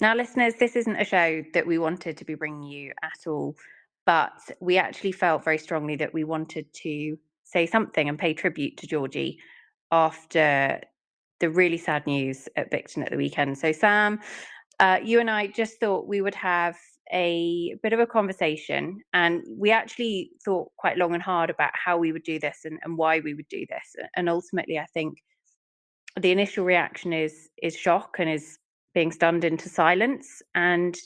Now, listeners, this isn't a show that we wanted to be bringing you at all, but we actually felt very strongly that we wanted to say something and pay tribute to Georgie after the really sad news at Bicton at the weekend. So, Sam, you and I just thought we would have a bit of a conversation, and we actually thought quite long and hard about how we would do this and why we would do this. And ultimately, I think the initial reaction is shock and is being stunned into silence, and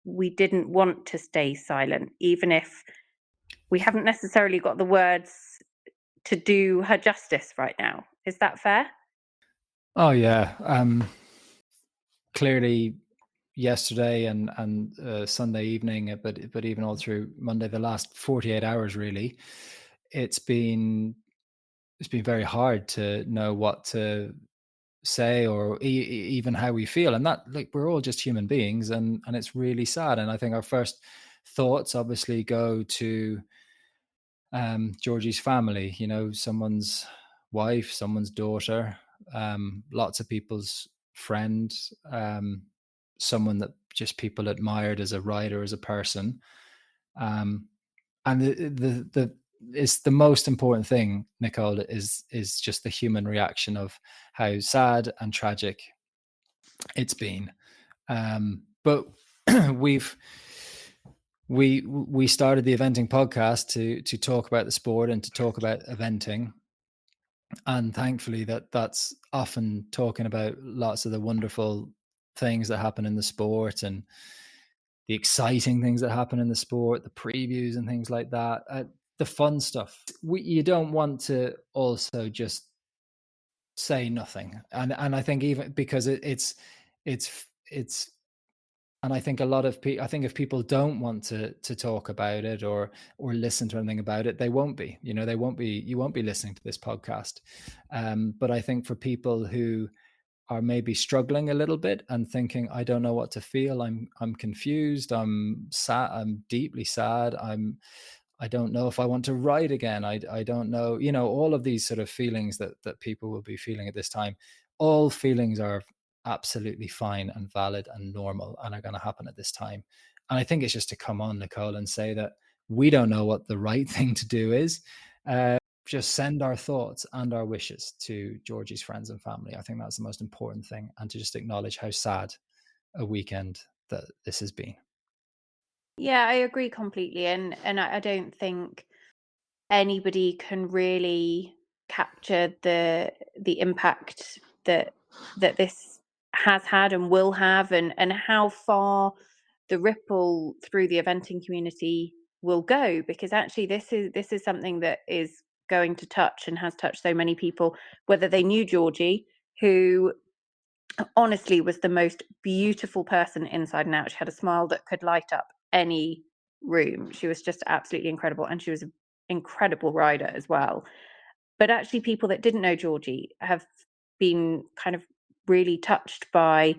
we didn't want to stay silent, even if we haven't necessarily got the words to do her justice right now. Is that fair? Oh yeah. Clearly yesterday and Sunday evening, but even all through Monday, the last 48 hours really, it's been very hard to know what to say or even how we feel, and that, like, we're all just human beings, and it's really sad. And I think our first thoughts obviously go to Georgie's family, someone's wife, someone's daughter, lots of people's friends, someone that just people admired as a writer, as a person. And the is the most important thing, Nicole, is just the human reaction of how sad and tragic it's been. But we've we started the eventing podcast to talk about the sport and to talk about eventing, and thankfully that's often talking about lots of the wonderful things that happen in the sport and the exciting things that happen in the sport, the previews and things like that, the fun stuff. You don't want to also just say nothing, and I think even because it's and I think a lot of people, I think if people don't want to talk about it or listen to anything about it, they won't be. They won't be. You won't be listening to this podcast. But I think for people who are maybe struggling a little bit and thinking, I don't know what to feel. I'm confused. I'm sad. I'm deeply sad. I don't know if I want to write again. I don't know. All of these sort of feelings that people will be feeling at this time. All feelings are absolutely fine and valid and normal and are going to happen at this time. And I think it's just to come on, Nicole, and say that we don't know what the right thing to do is. Just send our thoughts and our wishes to Georgie's friends and family. I think that's the most important thing, and to just acknowledge how sad a weekend that this has been. Yeah, I agree completely, and I don't think anybody can really capture the impact that this has had and will have, and how far the ripple through the eventing community will go, because actually this is something that is going to touch and has touched so many people, whether they knew Georgie, who honestly was the most beautiful person inside and out. She had a smile that could light up any room. She was just absolutely incredible, and she was an incredible rider as well. But actually people that didn't know Georgie have been kind of really touched by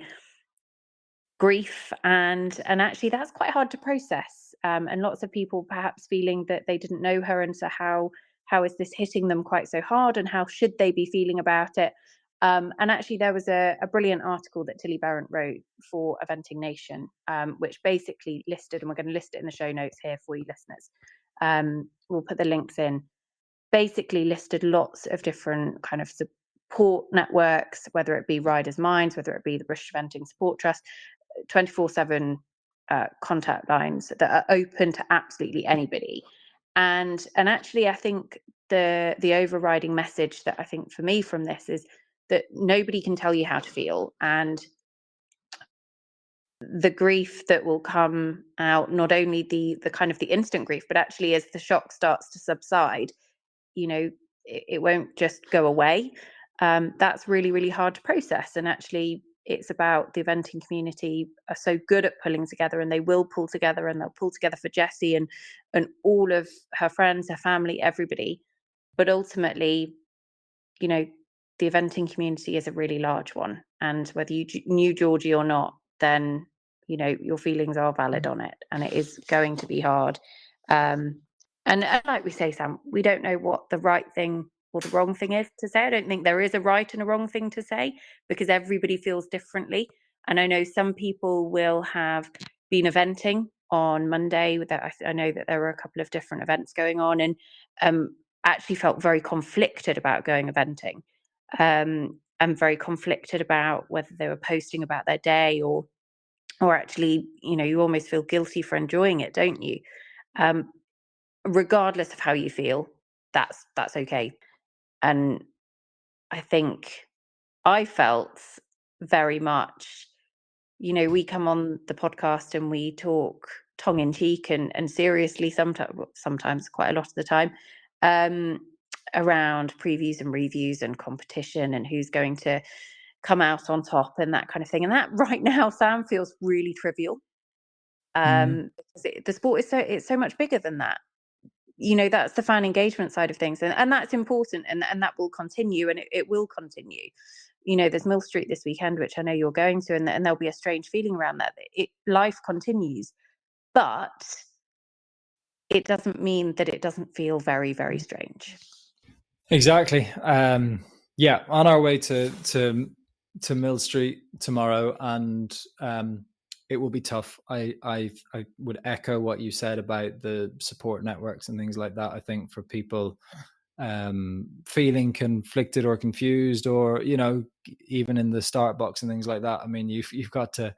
grief, and actually that's quite hard to process, and lots of people perhaps feeling that they didn't know her, and so how is this hitting them quite so hard, and how should they be feeling about it. And actually there was a brilliant article that Tilly Barrett wrote for Eventing Nation, which basically listed, and we're going to list it in the show notes here for you listeners, we'll put the links in, basically listed lots of different kind of support networks, whether it be Riders Minds, whether it be the British Eventing Support Trust, 24/7 contact lines that are open to absolutely anybody. And actually I think the overriding message that I think for me from this is that nobody can tell you how to feel, and the grief that will come out, not only the kind of the instant grief, but actually as the shock starts to subside, it won't just go away. That's really, really hard to process. And actually, it's about the eventing community are so good at pulling together, and they will pull together, and they'll pull together for Jessie and all of her friends, her family, everybody. But ultimately, the eventing community is a really large one. And whether you knew Georgie or not, then, your feelings are valid on it, and it is going to be hard. And like we say, Sam, we don't know what the right thing or the wrong thing is to say. I don't think there is a right and a wrong thing to say, because everybody feels differently. And I know some people will have been eventing on Monday. I know that there were a couple of different events going on, and actually felt very conflicted about going eventing, and very conflicted about whether they were posting about their day or actually, you almost feel guilty for enjoying it, don't you? Um, Regardless of how you feel, that's okay. And I think I felt very much, we come on the podcast and we talk tongue in cheek and seriously sometimes quite a lot of the time, around previews and reviews and competition and who's going to come out on top and that kind of thing. And that right now, Sam, feels really trivial. Because the sport is it's so much bigger than that. That's the fan engagement side of things, and that's important, and that will continue, and it will continue. There's Mill Street this weekend, which I know you're going to, and there'll be a strange feeling around that. Life continues, but it doesn't mean that it doesn't feel very, very strange. Exactly. Yeah, on our way to Mill Street tomorrow, and it will be tough. I would echo what you said about the support networks and things like that. I think for people feeling conflicted or confused, or even in the start box and things like that, I mean, you've got to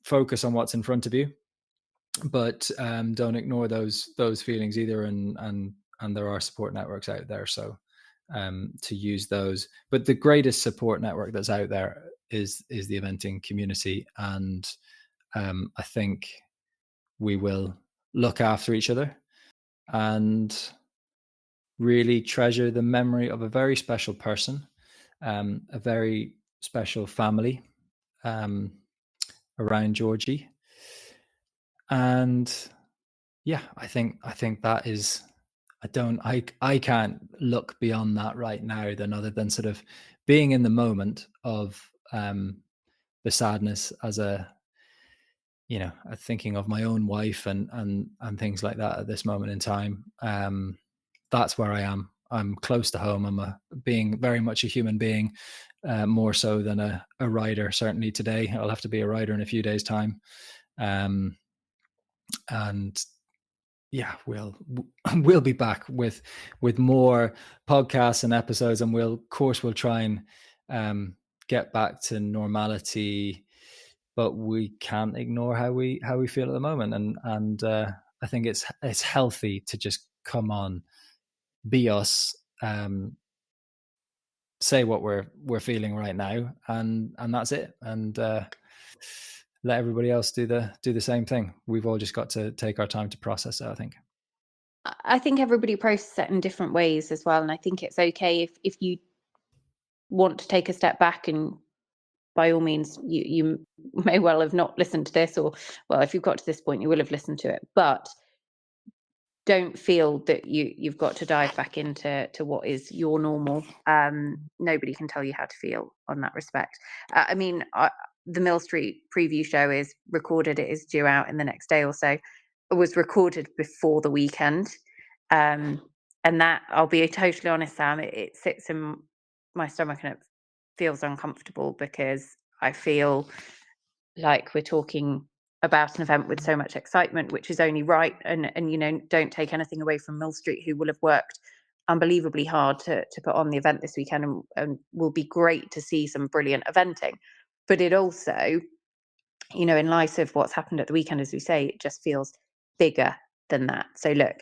focus on what's in front of you, but don't ignore those feelings either. And there are support networks out there, so to use those. But the greatest support network that's out there is the eventing community, and I think we will look after each other and really treasure the memory of a very special person, a very special family around Georgie. And yeah, I think that is, I can't look beyond that right now, than other than sort of being in the moment of the sadness, as thinking of my own wife and things like that at this moment in time. That's where I am. I'm close to home. I'm being very much a human being, more so than a writer. Certainly today, I'll have to be a writer in a few days' time. And yeah, we'll be back with more podcasts and episodes, and we'll try and get back to normality, but we can't ignore how we feel at the moment. And I think it's healthy to just come on, be us, say what we're feeling right now, and that's it. And let everybody else do the same thing. We've all just got to take our time to process it, I think. I think everybody processes it in different ways as well, and I think it's okay if you want to take a step back, and by all means, you may well have not listened to this, or, well, if you've got to this point, you will have listened to it, but don't feel that you've got to dive back into what is your normal. Nobody can tell you how to feel on that respect. I mean, the Mill Street preview show is recorded. It is due out in the next day or so. It was recorded before the weekend. And that, I'll be totally honest, Sam, it sits in my stomach and it feels uncomfortable, because I feel like we're talking about an event with so much excitement, which is only right. And don't take anything away from Mill Street, who will have worked unbelievably hard to put on the event this weekend, and will be great to see some brilliant eventing. But it also, in light of what's happened at the weekend, as we say, it just feels bigger than that. So look,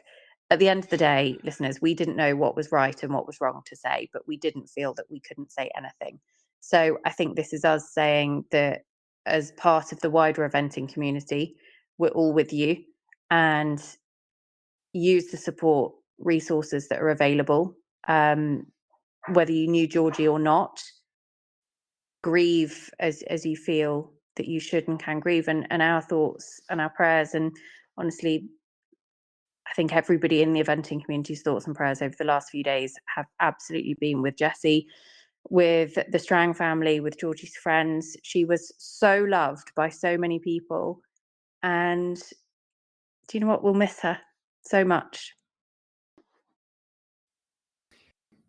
at the end of the day, listeners, we didn't know what was right and what was wrong to say, but we didn't feel that we couldn't say anything. So I think this is us saying that, as part of the wider eventing community, we're all with you, and use the support resources that are available. Whether you knew Georgie or not, grieve as you feel that you should and can grieve, and our thoughts and our prayers, and honestly, I think everybody in the eventing community's thoughts and prayers over the last few days have absolutely been with Jessie, with the Strang family, with Georgie's friends. She was so loved by so many people. And do you know what? We'll miss her so much.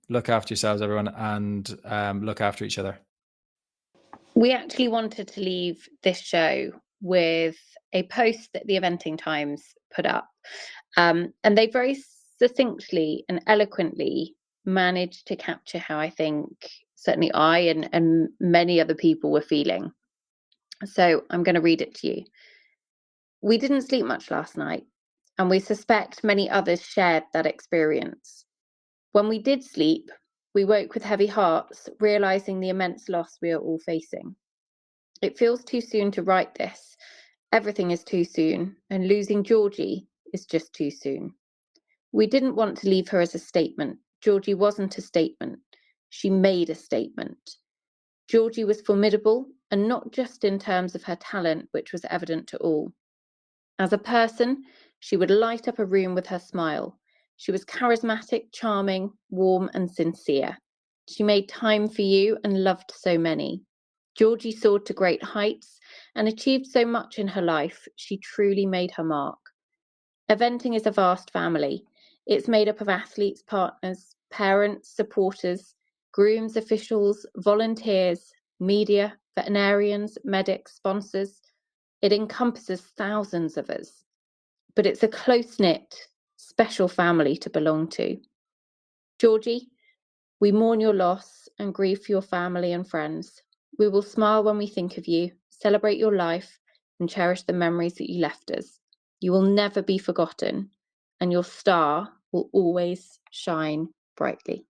Look after yourselves, everyone, and look after each other. We actually wanted to leave this show with a post that the Eventing Times put up. And they very succinctly and eloquently managed to capture how I think certainly I and many other people were feeling. So I'm going to read it to you. We didn't sleep much last night, and we suspect many others shared that experience. When we did sleep, we woke with heavy hearts, realizing the immense loss we are all facing. It feels too soon to write this. Everything is too soon, and losing Georgie is just too soon. We didn't want to leave her as a statement. Georgie wasn't a statement. She made a statement. Georgie was formidable, and not just in terms of her talent, which was evident to all. As a person, she would light up a room with her smile. She was charismatic, charming, warm, and sincere. She made time for you and loved so many. Georgie soared to great heights and achieved so much in her life. She truly made her mark. Eventing is a vast family. It's made up of athletes, partners, parents, supporters, grooms, officials, volunteers, media, veterinarians, medics, sponsors. It encompasses thousands of us, but it's a close-knit, special family to belong to. Georgie, we mourn your loss and grieve for your family and friends. We will smile when we think of you, celebrate your life, and cherish the memories that you left us. You will never be forgotten, and your star will always shine brightly.